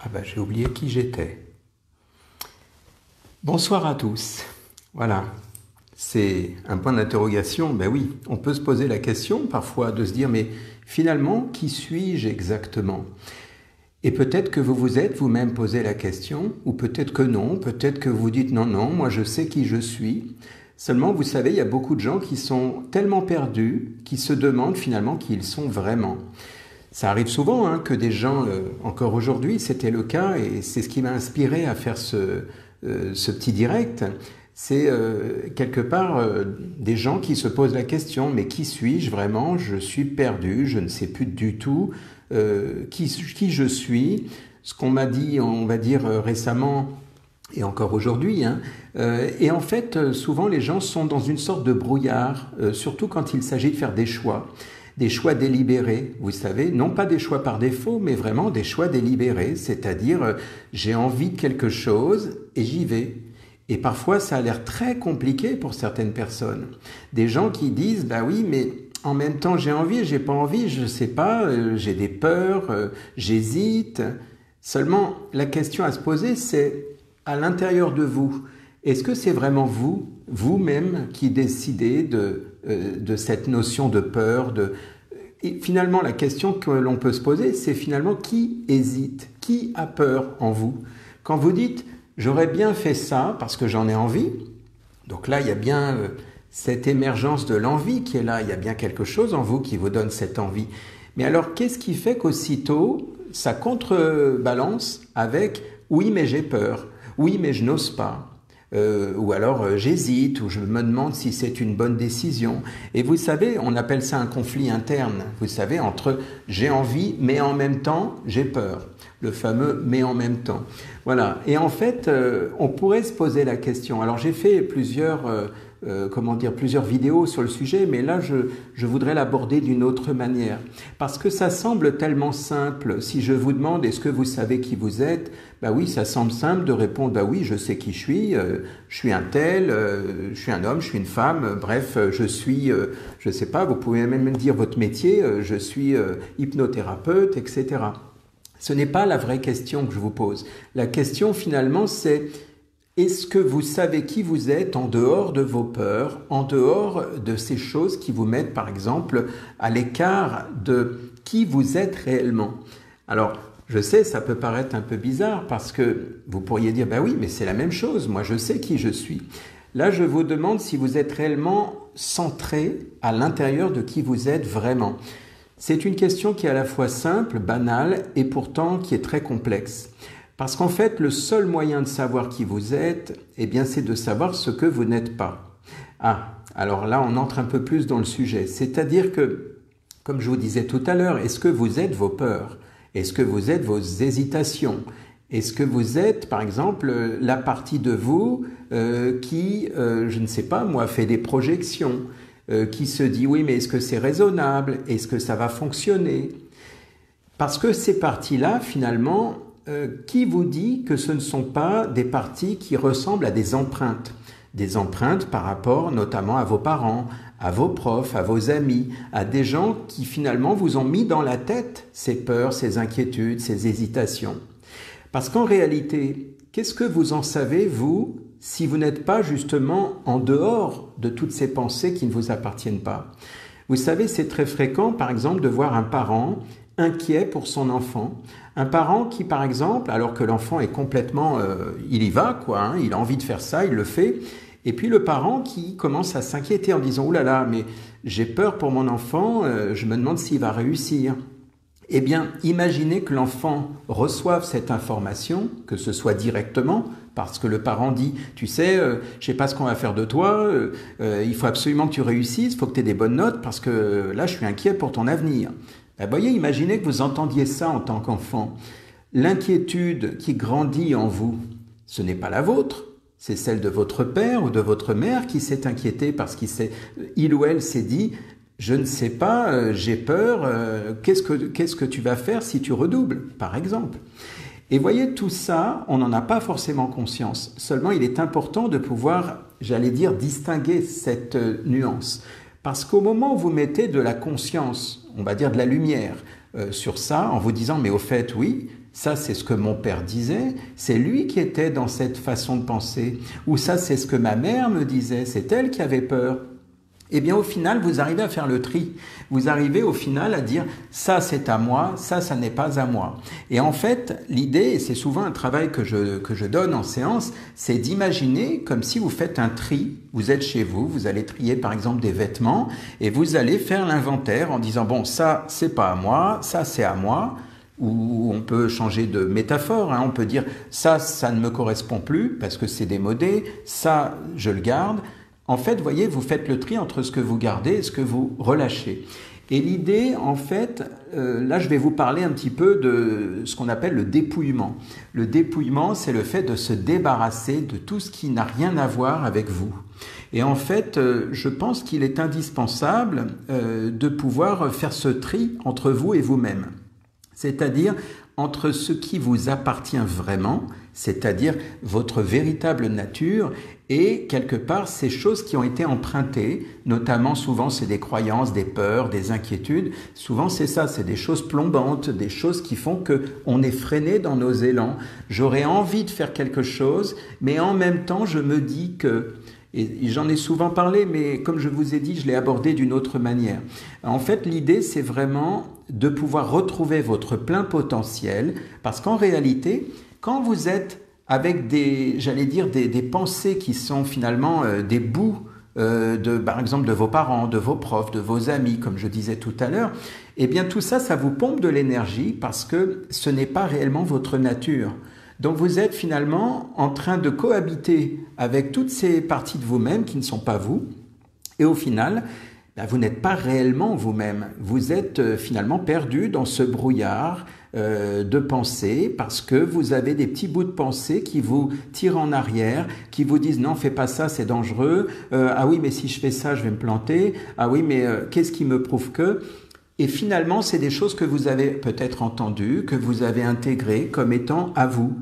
Ah ben, j'ai oublié qui j'étais. Bonsoir à tous. Voilà, c'est un point d'interrogation. Ben oui, on peut se poser la question parfois de se dire, mais finalement, qui suis-je exactement? Et peut-être que vous vous êtes vous-même posé la question, ou peut-être que non, peut-être que vous dites non, non, moi je sais qui je suis. Seulement, vous savez, il y a beaucoup de gens qui sont tellement perdus, qui se demandent finalement qui ils sont vraiment. Ça arrive souvent que des gens, encore aujourd'hui, c'était le cas, et c'est ce qui m'a inspiré à faire ce petit direct, c'est quelque part des gens qui se posent la question, mais qui suis-je vraiment? Je suis perdu, je ne sais plus du tout qui je suis. Ce qu'on m'a dit, on va dire récemment, et encore aujourd'hui. Et en fait, souvent les gens sont dans une sorte de brouillard, surtout quand il s'agit de faire des choix délibérés, vous savez, non pas des choix par défaut, mais vraiment des choix délibérés, c'est-à-dire j'ai envie de quelque chose et j'y vais. Et parfois ça a l'air très compliqué pour certaines personnes. Des gens qui disent, bah oui, mais en même temps j'ai envie, j'ai pas envie, je sais pas, j'ai des peurs, j'hésite. Seulement, la question à se poser, c'est à l'intérieur de vous, est-ce que c'est vraiment vous, vous-même, qui décidez de cette notion de peur Et finalement, la question que l'on peut se poser, c'est finalement qui hésite, qui a peur en vous? Quand vous dites « j'aurais bien fait ça parce que j'en ai envie », donc là, il y a bien cette émergence de l'envie qui est là, il y a bien quelque chose en vous qui vous donne cette envie. Mais alors, qu'est-ce qui fait qu'aussitôt, ça contrebalance avec « oui, mais j'ai peur ». Oui, mais je n'ose pas. Ou alors j'hésite, ou je me demande si c'est une bonne décision. Et vous savez, on appelle ça un conflit interne. Vous savez, entre j'ai envie, mais en même temps, j'ai peur. Le fameux mais en même temps. Voilà. Et en fait, on pourrait se poser la question. Alors j'ai fait plusieurs vidéos sur le sujet, mais là, je voudrais l'aborder d'une autre manière. Parce que ça semble tellement simple. Si je vous demande, est-ce que vous savez qui vous êtes? Bah oui, ça semble simple de répondre, bah oui, je sais qui je suis un tel, je suis un homme, je suis une femme, bref, je suis, je sais pas, vous pouvez même dire votre métier, je suis hypnothérapeute, etc. Ce n'est pas la vraie question que je vous pose. La question, finalement, c'est est-ce que vous savez qui vous êtes en dehors de vos peurs, en dehors de ces choses qui vous mettent, par exemple, à l'écart de qui vous êtes réellement? Alors, je sais, ça peut paraître un peu bizarre parce que vous pourriez dire, bah oui, mais c'est la même chose, moi je sais qui je suis. Là, je vous demande si vous êtes réellement centré à l'intérieur de qui vous êtes vraiment. C'est une question qui est à la fois simple, banale et pourtant qui est très complexe. Parce qu'en fait, le seul moyen de savoir qui vous êtes, eh bien, c'est de savoir ce que vous n'êtes pas. Ah, alors là, on entre un peu plus dans le sujet. C'est-à-dire que, comme je vous disais tout à l'heure, est-ce que vous êtes vos peurs? Est-ce que vous êtes vos hésitations? Est-ce que vous êtes, par exemple, la partie de vous qui, je ne sais pas, moi, fait des projections, qui se dit, oui, mais est-ce que c'est raisonnable? Est-ce que ça va fonctionner? Parce que ces parties-là, finalement, qui vous dit que ce ne sont pas des parties qui ressemblent à des empreintes? Des empreintes par rapport notamment à vos parents, à vos profs, à vos amis, à des gens qui finalement vous ont mis dans la tête ces peurs, ces inquiétudes, ces hésitations. Parce qu'en réalité, qu'est-ce que vous en savez, vous, si vous n'êtes pas justement en dehors de toutes ces pensées qui ne vous appartiennent pas? Vous savez, c'est très fréquent, par exemple, de voir un parent inquiet pour son enfant. Un parent qui, par exemple, alors que l'enfant est complètement... il y va, il a envie de faire ça, il le fait. Et puis le parent qui commence à s'inquiéter en disant « Ouh là là, mais j'ai peur pour mon enfant, je me demande s'il va réussir. » Eh bien, imaginez que l'enfant reçoive cette information, que ce soit directement, parce que le parent dit « Tu sais, je sais pas ce qu'on va faire de toi, il faut absolument que tu réussisses, il faut que tu aies des bonnes notes, parce que là, je suis inquiet pour ton avenir. » Vous voyez, imaginez que vous entendiez ça en tant qu'enfant. L'inquiétude qui grandit en vous, ce n'est pas la vôtre. C'est celle de votre père ou de votre mère qui s'est inquiété parce qu'il ou elle s'est dit « Je ne sais pas, j'ai peur, qu'est-ce que tu vas faire si tu redoubles ?» par exemple. Et voyez, tout ça, on n'en a pas forcément conscience. Seulement, il est important de pouvoir, j'allais dire, distinguer cette nuance. Parce qu'au moment où vous mettez de la conscience, on va dire de la lumière, sur ça, en vous disant « Mais au fait, oui, ça c'est ce que mon père disait, c'est lui qui était dans cette façon de penser, ou ça c'est ce que ma mère me disait, c'est elle qui avait peur. Eh bien au final, vous arrivez à faire le tri. Vous arrivez au final à dire ça c'est à moi, ça n'est pas à moi. Et en fait, l'idée, et c'est souvent un travail que je donne en séance, c'est d'imaginer comme si vous faites un tri. Vous êtes chez vous, vous allez trier par exemple des vêtements et vous allez faire l'inventaire en disant bon ça c'est pas à moi, ça c'est à moi. Ou on peut changer de métaphore, on peut dire ça ne me correspond plus parce que c'est démodé, ça je le garde. En fait, vous voyez, vous faites le tri entre ce que vous gardez et ce que vous relâchez. Et l'idée, en fait, là je vais vous parler un petit peu de ce qu'on appelle le dépouillement. Le dépouillement, c'est le fait de se débarrasser de tout ce qui n'a rien à voir avec vous. Et en fait, je pense qu'il est indispensable de pouvoir faire ce tri entre vous et vous-même. C'est-à-dire entre ce qui vous appartient vraiment, c'est-à-dire votre véritable nature, et quelque part ces choses qui ont été empruntées, notamment souvent c'est des croyances, des peurs, des inquiétudes, souvent c'est ça, c'est des choses plombantes, des choses qui font qu'on est freiné dans nos élans. J'aurais envie de faire quelque chose, mais en même temps je me dis que... Et j'en ai souvent parlé, mais comme je vous ai dit, je l'ai abordé d'une autre manière. En fait, l'idée, c'est vraiment de pouvoir retrouver votre plein potentiel, parce qu'en réalité, quand vous êtes avec des pensées qui sont finalement des bouts par exemple, de vos parents, de vos profs, de vos amis, comme je disais tout à l'heure, eh bien tout ça, ça vous pompe de l'énergie parce que ce n'est pas réellement votre nature. Donc vous êtes finalement en train de cohabiter avec toutes ces parties de vous-même qui ne sont pas vous. Et au final, vous n'êtes pas réellement vous-même. Vous êtes finalement perdu dans ce brouillard de pensée parce que vous avez des petits bouts de pensée qui vous tirent en arrière, qui vous disent non, fais pas ça, c'est dangereux. Ah oui, mais si je fais ça, je vais me planter. Ah oui, mais qu'est-ce qui me prouve que... Et finalement, c'est des choses que vous avez peut-être entendues, que vous avez intégrées comme étant à vous.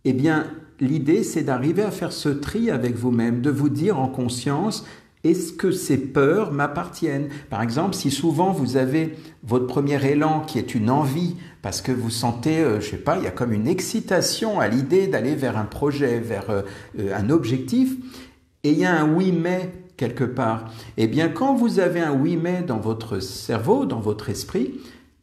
Eh bien, l'idée, c'est d'arriver à faire ce tri avec vous-même, de vous dire en conscience, est-ce que ces peurs m'appartiennent? Par exemple, si souvent vous avez votre premier élan qui est une envie, parce que vous sentez, je sais pas, il y a comme une excitation à l'idée d'aller vers un projet, vers un objectif, et il y a un oui mais quelque part. Eh bien, quand vous avez un oui mais dans votre cerveau, dans votre esprit,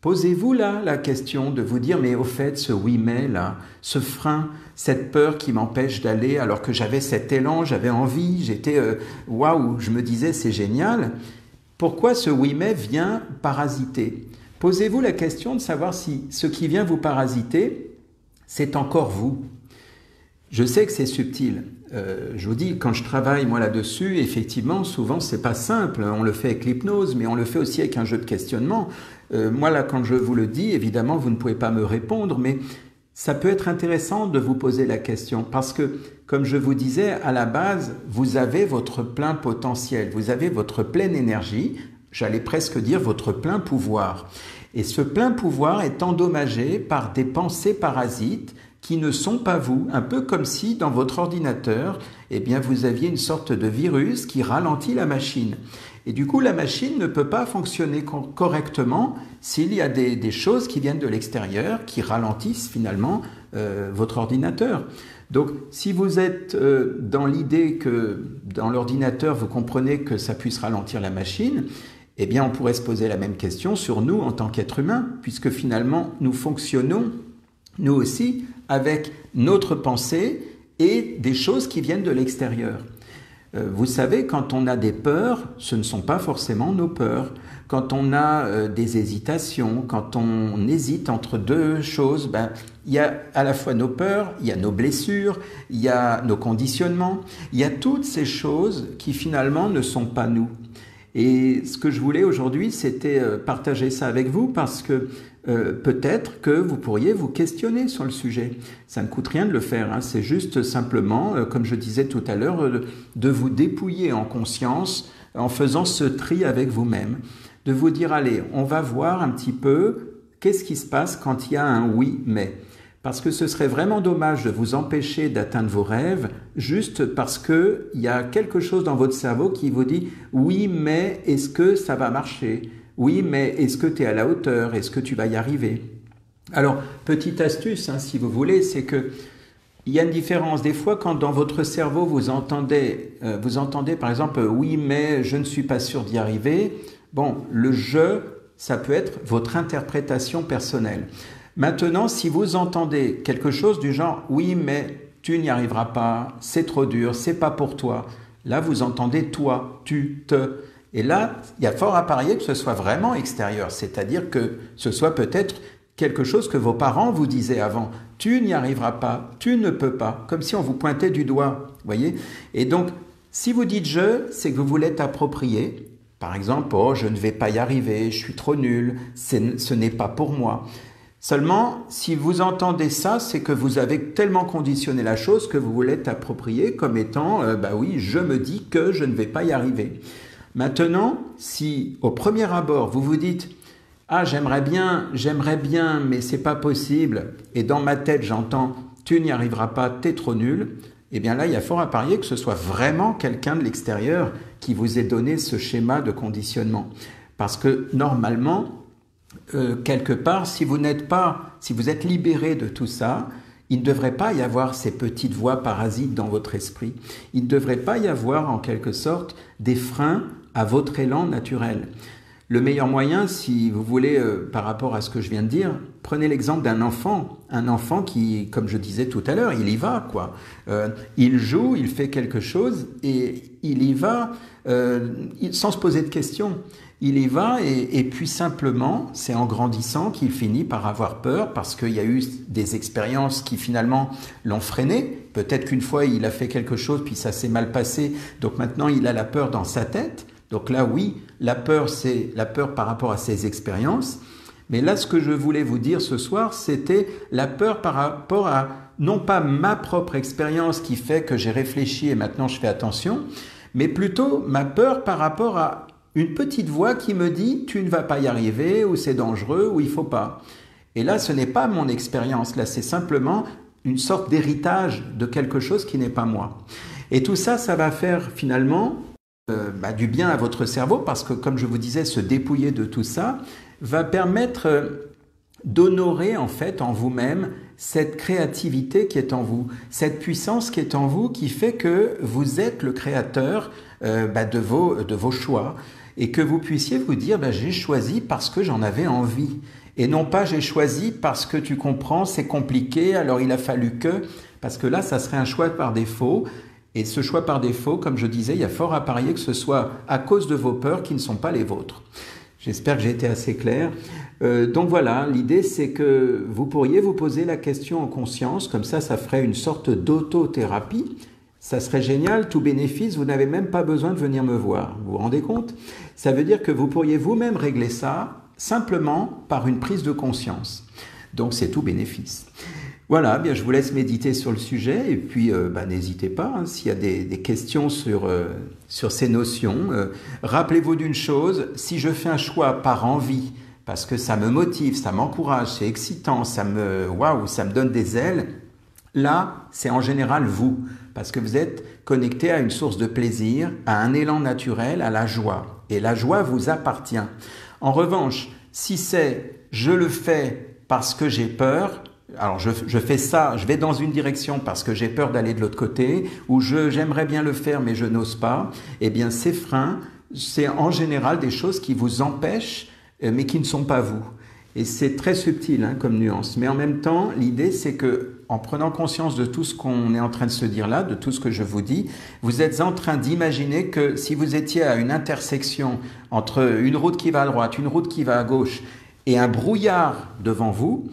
posez-vous là la question de vous dire, mais au fait, ce oui mais là, ce frein, cette peur qui m'empêche d'aller alors que j'avais cet élan, j'avais envie, j'étais waouh, je me disais c'est génial. Pourquoi ce oui mais vient parasiter? Posez-vous la question de savoir si ce qui vient vous parasiter, c'est encore vous. Je sais que c'est subtil. Je vous dis, quand je travaille moi là-dessus, effectivement, souvent c'est pas simple. On le fait avec l'hypnose, mais on le fait aussi avec un jeu de questionnement. Moi là, quand je vous le dis, évidemment, vous ne pouvez pas me répondre, mais ça peut être intéressant de vous poser la question parce que, comme je vous disais, à la base, vous avez votre plein potentiel, vous avez votre pleine énergie, j'allais presque dire votre plein pouvoir. Et ce plein pouvoir est endommagé par des pensées parasites qui ne sont pas vous, un peu comme si dans votre ordinateur, eh bien, vous aviez une sorte de virus qui ralentit la machine. Et du coup, la machine ne peut pas fonctionner correctement s'il y a des choses qui viennent de l'extérieur, qui ralentissent finalement votre ordinateur. Donc, si vous êtes dans l'idée que dans l'ordinateur, vous comprenez que ça puisse ralentir la machine, eh bien, on pourrait se poser la même question sur nous en tant qu'êtres humains, puisque finalement, nous fonctionnons, nous aussi, avec notre pensée et des choses qui viennent de l'extérieur. Vous savez, quand on a des peurs, ce ne sont pas forcément nos peurs. Quand on a des hésitations, quand on hésite entre deux choses, il y a à la fois nos peurs, il y a nos blessures, il y a nos conditionnements, il y a toutes ces choses qui finalement ne sont pas nous. Et ce que je voulais aujourd'hui, c'était partager ça avec vous parce que peut-être que vous pourriez vous questionner sur le sujet. Ça ne coûte rien de le faire, hein. C'est juste simplement, comme je disais tout à l'heure, de vous dépouiller en conscience en faisant ce tri avec vous-même, de vous dire, allez, on va voir un petit peu qu'est-ce qui se passe quand il y a un oui, mais. Parce que ce serait vraiment dommage de vous empêcher d'atteindre vos rêves juste parce qu'il y a quelque chose dans votre cerveau qui vous dit « Oui, mais est-ce que ça va marcher ? Oui, mais est-ce que tu es à la hauteur ? Est-ce que tu vas y arriver ?» Alors, petite astuce, hein, si vous voulez, c'est que il y a une différence. Des fois, quand dans votre cerveau, vous entendez par exemple, oui, mais je ne suis pas sûr d'y arriver. Bon, le je, ça peut être votre interprétation personnelle. Maintenant, si vous entendez quelque chose du genre, oui, mais tu n'y arriveras pas, c'est trop dur, c'est pas pour toi. Là, vous entendez toi, tu, te. Et là, il y a fort à parier que ce soit vraiment extérieur. C'est-à-dire que ce soit peut-être quelque chose que vos parents vous disaient avant. Tu n'y arriveras pas, tu ne peux pas, comme si on vous pointait du doigt, voyez. Et donc, si vous dites je, c'est que vous voulez t'approprier. Par exemple, oh, je ne vais pas y arriver, je suis trop nul, ce n'est pas pour moi. Seulement, si vous entendez ça, c'est que vous avez tellement conditionné la chose que vous voulez t'approprier comme étant, bah oui, je me dis que je ne vais pas y arriver. Maintenant, si au premier abord, vous vous dites, ah, j'aimerais bien, mais c'est pas possible. Et dans ma tête, j'entends, tu n'y arriveras pas, t'es trop nul. Eh bien là, il y a fort à parier que ce soit vraiment quelqu'un de l'extérieur qui vous ait donné ce schéma de conditionnement. Parce que normalement, quelque part, si vous êtes libéré de tout ça, il ne devrait pas y avoir ces petites voix parasites dans votre esprit. Il ne devrait pas y avoir, en quelque sorte, des freins à votre élan naturel. Le meilleur moyen, si vous voulez, par rapport à ce que je viens de dire, prenez l'exemple d'un enfant. Un enfant qui, comme je disais tout à l'heure, il y va, quoi. Il joue, il fait quelque chose et il y va sans se poser de questions. Il y va et puis simplement, c'est en grandissant qu'il finit par avoir peur parce qu'il y a eu des expériences qui finalement l'ont freiné. Peut-être qu'une fois, il a fait quelque chose puis ça s'est mal passé, donc maintenant il a la peur dans sa tête. Donc là, oui, la peur, c'est la peur par rapport à ses expériences. Mais là, ce que je voulais vous dire ce soir, c'était la peur par rapport à, non pas ma propre expérience qui fait que j'ai réfléchi et maintenant je fais attention, mais plutôt ma peur par rapport à une petite voix qui me dit « tu ne vas pas y arriver » ou « c'est dangereux » ou « il faut pas ». Et là, ce n'est pas mon expérience, là, c'est simplement une sorte d'héritage de quelque chose qui n'est pas moi. Et tout ça, ça va faire finalement du bien à votre cerveau parce que, comme je vous disais, se dépouiller de tout ça va permettre d'honorer en fait en vous-même cette créativité qui est en vous, cette puissance qui est en vous qui fait que vous êtes le créateur de vos choix et que vous puissiez vous dire j'ai choisi parce que j'en avais envie et non pas j'ai choisi parce que tu comprends c'est compliqué alors il a fallu que, parce que là ça serait un choix par défaut. Et ce choix par défaut, comme je disais, il y a fort à parier que ce soit à cause de vos peurs qui ne sont pas les vôtres. J'espère que j'ai été assez clair. Donc voilà, l'idée c'est que vous pourriez vous poser la question en conscience, comme ça ferait une sorte d'autothérapie. Ça serait génial, tout bénéfice, vous n'avez même pas besoin de venir me voir. Vous vous rendez compte? Ça veut dire que vous pourriez vous-même régler ça simplement par une prise de conscience. Donc c'est tout bénéfice. Voilà, bien, je vous laisse méditer sur le sujet et puis n'hésitez pas s'il y a des questions sur ces notions. Rappelez-vous d'une chose, si je fais un choix par envie, parce que ça me motive, ça m'encourage, c'est excitant, ça me donne des ailes, là, c'est en général vous, parce que vous êtes connecté à une source de plaisir, à un élan naturel, à la joie. Et la joie vous appartient. En revanche, si c'est « je le fais parce que j'ai peur », alors je fais ça, je vais dans une direction parce que j'ai peur d'aller de l'autre côté, ou j'aimerais bien le faire mais je n'ose pas, eh bien ces freins, c'est en général des choses qui vous empêchent mais qui ne sont pas vous. Et c'est très subtil comme nuance. Mais en même temps, l'idée c'est que en prenant conscience de tout ce qu'on est en train de se dire là, de tout ce que je vous dis, vous êtes en train d'imaginer que si vous étiez à une intersection entre une route qui va à droite, une route qui va à gauche et un brouillard devant vous,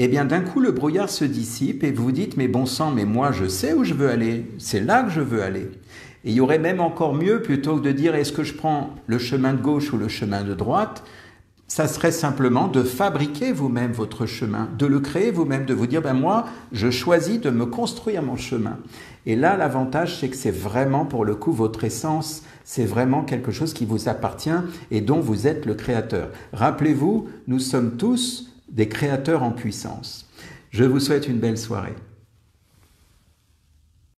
eh bien d'un coup le brouillard se dissipe et vous vous dites mais bon sang, mais moi je sais où je veux aller, c'est là que je veux aller. Et il y aurait même encore mieux, plutôt que de dire est-ce que je prends le chemin de gauche ou le chemin de droite, ça serait simplement de fabriquer vous-même votre chemin, de le créer vous-même, de vous dire moi je choisis de me construire mon chemin. Et là l'avantage c'est que c'est vraiment pour le coup votre essence, c'est vraiment quelque chose qui vous appartient et dont vous êtes le créateur. Rappelez-vous, nous sommes tous des créateurs en puissance. Je vous souhaite une belle soirée.